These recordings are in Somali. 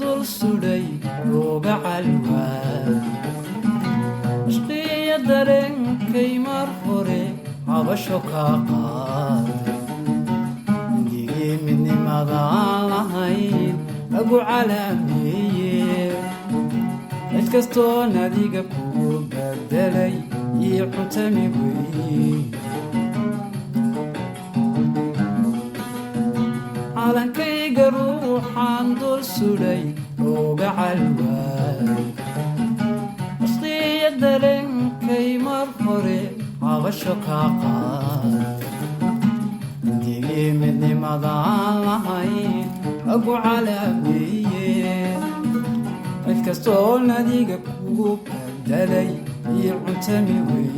dul sudhay looga calwaa ishqiya dareenkay mar hore cabasho kaa qaaday indigii midnimadaan lahayn lagu calaameeye cid kastoon adiga kugu bedelay ii cuntami wey calankayga ruuxaan dul sudhay looga calwaay ishqiya dareenkay mar hore cabasho kaa qaaday indigii midnimadaan lahayn lagu calaameeye cid kastoon adiga kugu bedelay ii cuntami wey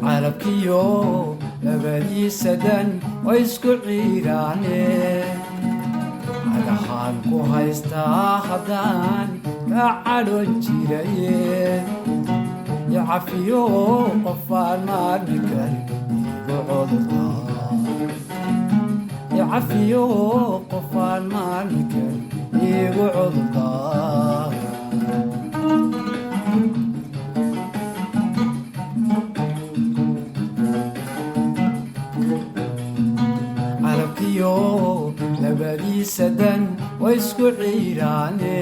calabkiyo labadiisa dan way isku ciiraane cagahaan ku haystaa haddaan kaa cadhon jiraye yacafiyo qofaan maarmi karin iigu cudurdaa yacafiyo qofaan maarmi karin iigu cudurdaa calabkiyo labadiisa dan way isku ciiraane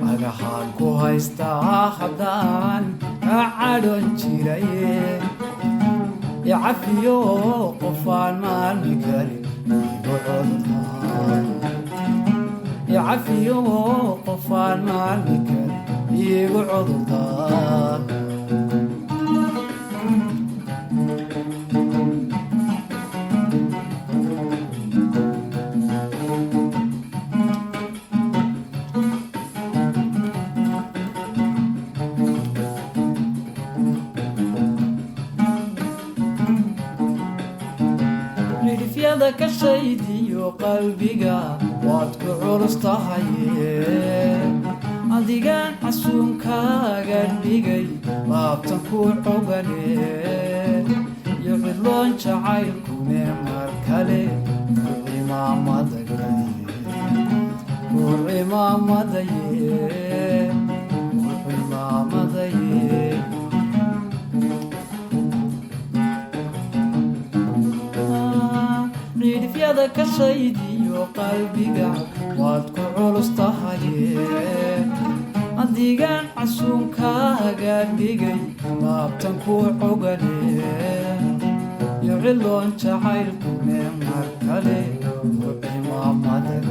cagahaan ku haystaa haddaan kaa cadhon jiraye yacafiyo qofaan maarmi karin iigu cudurdaa yacafiyo qofaan maarmi karin iigu cudurdaa ridifyada ka shaydiyo qalbiga waad ku culus tahaye adigaan xasuunkaaga dhigay laabtan ku cogane iyo cidloon jacaylkune mar kale ku cimaamadaye ridifyada ka shaydiyo qalbiga waad ku culus tahaye adigaan xasuunkaaga dhigay laabtan ku cogane iyo cidloon jacaylkune mar kale ku cimaamadaye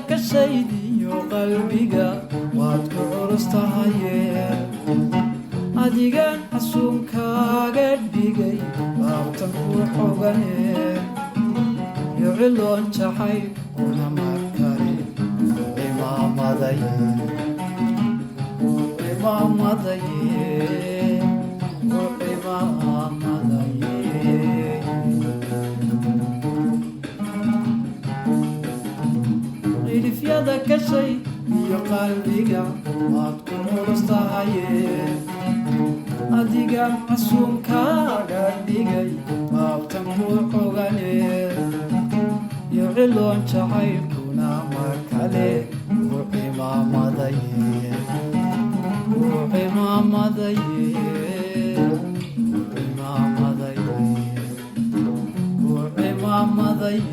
ka shaydiyo qalbiga waad ku culus tahaye adigaan xasuunkaaga dhigay laabtan ku xogane iyo cidloon jacaylkuna mar kale ku cimaamadaye ridifyada ka shaydiyo qalbiga waad ku culus tahaye adigaan xasuunkaaga dhigay laabtan ku xogane iyo cidloon jacaylkuna mar kale ku cimaamadaye وعمامضي